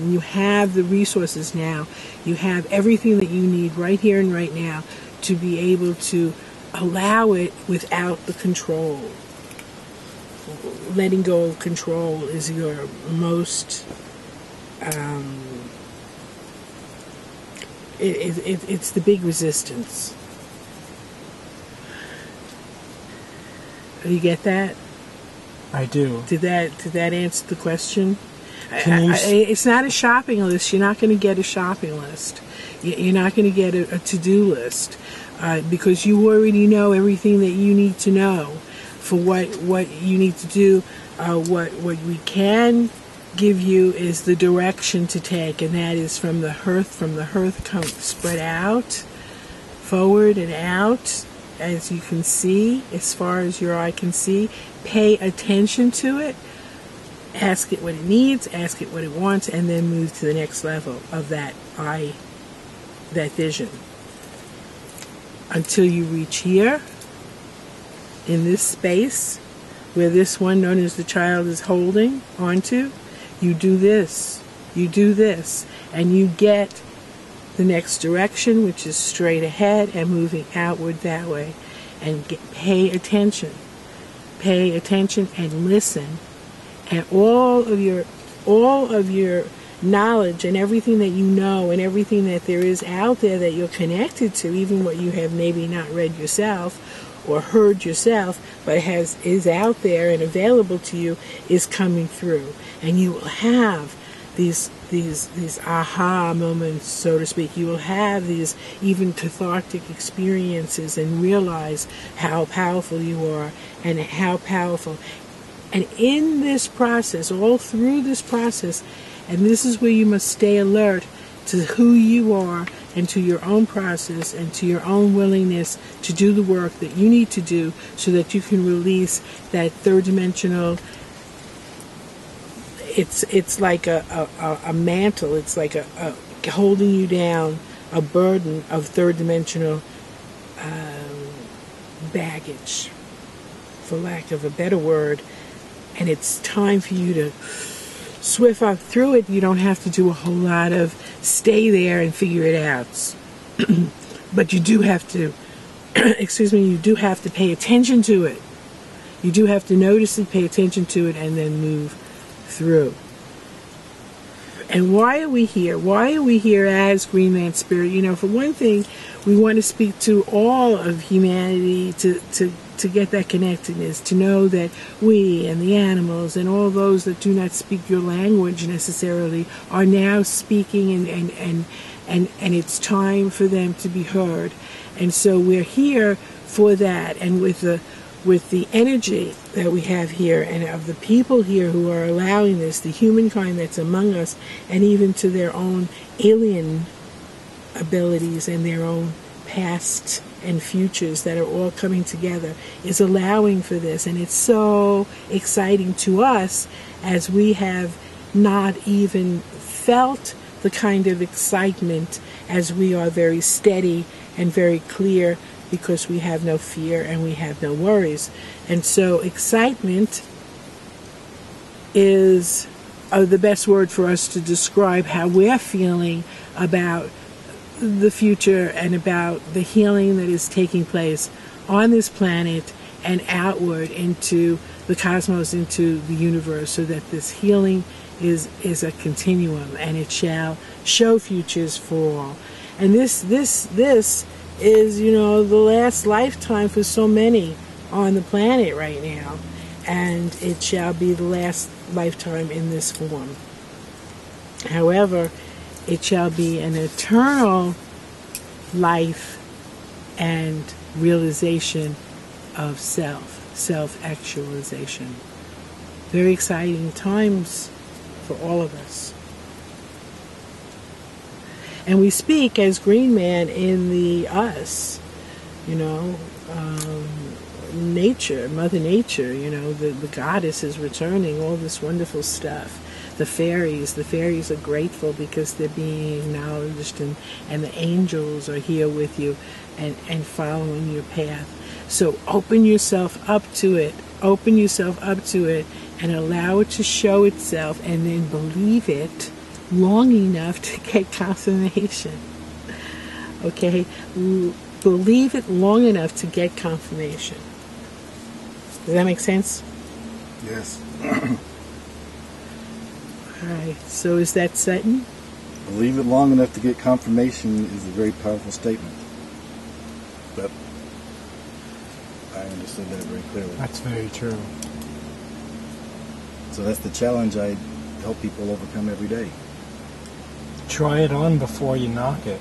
And you have the resources now. You have everything that you need right here and right now to be able to allow it without the control. Letting go of control is your most it's the big resistance. You get that? I do. Did that answer the question? It's not a shopping list. You're not going to get a shopping list. You're not going to get a to-do list because you already know everything that you need to know for what you need to do. What we can give you is the direction to take, and that is from the hearth. From the hearth, come spread out, forward and out, as you can see, as far as your eye can see. Pay attention to it. Ask it what it needs, ask it what it wants, and then move to the next level of that vision. Until you reach here, in this space, where this one known as the child is holding onto, you do this, and you get the next direction, which is straight ahead and moving outward that way. And pay attention and listen. And all of your knowledge and everything that you know and everything that there is out there that you're connected to, even what you have maybe not read yourself or heard yourself, but is out there and available to you, is coming through. And you will have these aha moments, so to speak. You will have these even cathartic experiences and realize how powerful you are and how powerful. And in this process, all through this process, and this is where you must stay alert to who you are and to your own process and to your own willingness to do the work that you need to do so that you can release that third dimensional. It's like a mantle. It's like a holding you down, a burden of third dimensional baggage, for lack of a better word. And it's time for you to swift up through it. You don't have to do a whole lot of stay there and figure it out. But you do have to, you do have to pay attention to it. You do have to notice it, pay attention to it, and then move through. And why are we here? Why are we here as Greenman Spirit? For one thing, we want to speak to all of humanity to get that connectedness, to know that we and the animals and all those that do not speak your language necessarily are now speaking, and it's time for them to be heard. And so we're here for that, and with the energy that we have here and of the people here who are allowing this, the humankind that's among us, and even to their own alien abilities and their own past and futures that are all coming together, is allowing for this. And it's so exciting to us, as we have not even felt the kind of excitement, as we are very steady and very clear, because we have no fear and we have no worries. And so excitement is the best word for us to describe how we're feeling about the future and about the healing that is taking place on this planet and outward into the cosmos, into the universe, so that this healing is a continuum, and it shall show futures for all. And this is, the last lifetime for so many on the planet right now, and it shall be the last lifetime in this form. However, it shall be an eternal life and realization of self-actualization. Very exciting times for all of us. And we speak as Greenman in the us, nature, Mother Nature, the goddess is returning, all this wonderful stuff. The fairies are grateful because they're being acknowledged, and the angels are here with you and following your path. So open yourself up to it, and allow it to show itself, and then believe it long enough to get confirmation. Okay? Believe it long enough to get confirmation. Does that make sense? Yes. Alright, so is that Sutton? Believe it long enough to get confirmation is a very powerful statement. But I understood that very clearly. That's very true. So that's the challenge I help people overcome every day. Try it on before you knock it.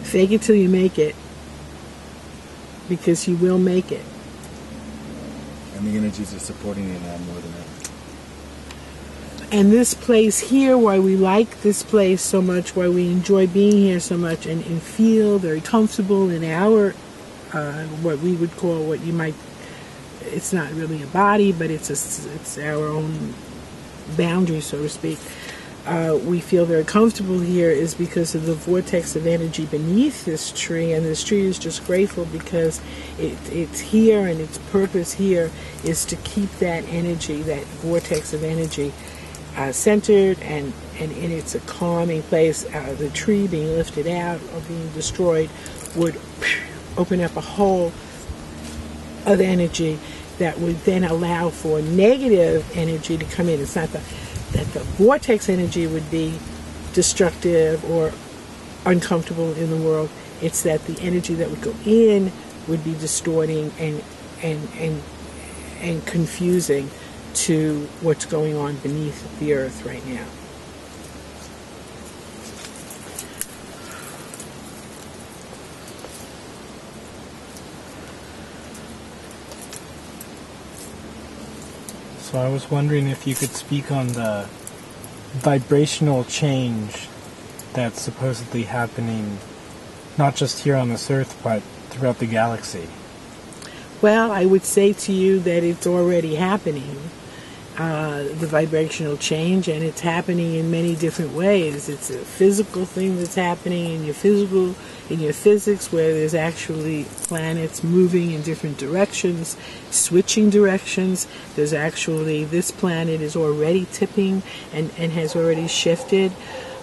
Fake it till you make it. Because you will make it. And the energies are supporting you now more than ever. And this place here, why we like this place so much, why we enjoy being here so much and feel very comfortable in our, what we would call, what you might, it's not really a body, but it's our own boundary, so to speak. We feel very comfortable here is because of the vortex of energy beneath this tree, and this tree is just grateful because it's here, and its purpose here is to keep that energy, that vortex of energy, centered and in its a calming place. The tree being lifted out or being destroyed would open up a hole of energy that would then allow for negative energy to come in. It's not that the vortex energy would be destructive or uncomfortable in the world. It's that the energy that would go in would be distorting and confusing to what's going on beneath the earth right now. So I was wondering if you could speak on the vibrational change that's supposedly happening not just here on this earth but throughout the galaxy. Well, I would say to you that it's already happening, the vibrational change, and it's happening in many different ways. It's a physical thing that's happening in your physics, where there's actually planets moving in different directions, switching directions. There's actually, this planet is already tipping and has already shifted.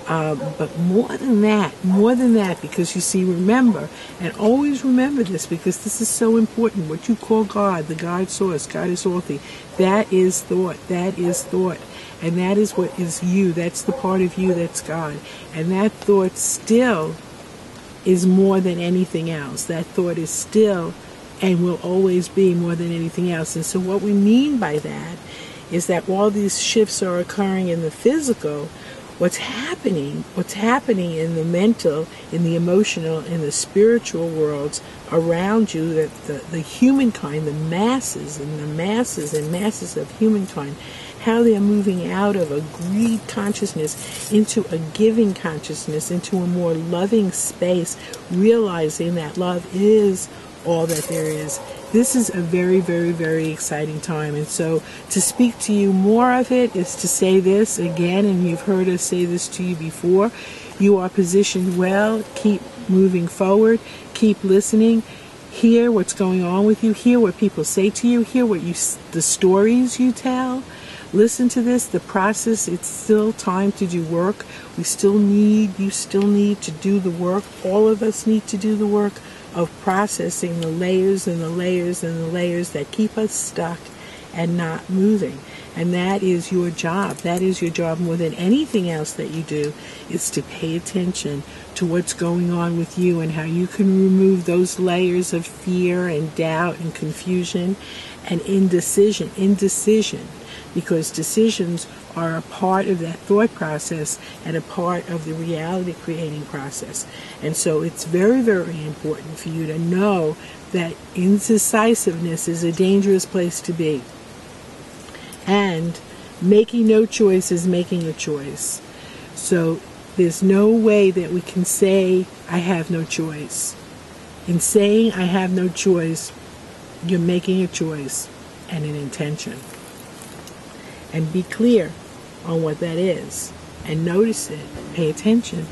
But more than that, because you see, remember, and always remember this, because this is so important, what you call God, the God source, God is all thing, that is thought, and that is what is you, that's the part of you that's God, and that thought still is more than anything else. That thought is still and will always be more than anything else. And so what we mean by that is that while these shifts are occurring in the physical, what's happening in the mental, in the emotional, in the spiritual worlds around you, that the humankind, the masses and masses of humankind, how they're moving out of a greed consciousness into a giving consciousness, into a more loving space, realizing that love is all that there is. This is a very, very, very exciting time. And so to speak to you more of it is to say this again, and you've heard us say this to you before. You are positioned well. Keep moving forward. Keep listening. Hear what's going on with you. Hear what people say to you. Hear the stories you tell. Listen to this, the process. It's still time to do work. You still need to do the work. All of us need to do the work of processing the layers and the layers and the layers that keep us stuck and not moving. And that is your job. That is your job more than anything else that you do, is to pay attention to what's going on with you and how you can remove those layers of fear and doubt and confusion and indecision. Because decisions are a part of that thought process and a part of the reality creating process. And so it's very, very important for you to know that indecisiveness is a dangerous place to be. And making no choice is making a choice. So there's no way that we can say, I have no choice. In saying I have no choice, you're making a choice and an intention. And be clear on what that is. And notice it. Pay attention.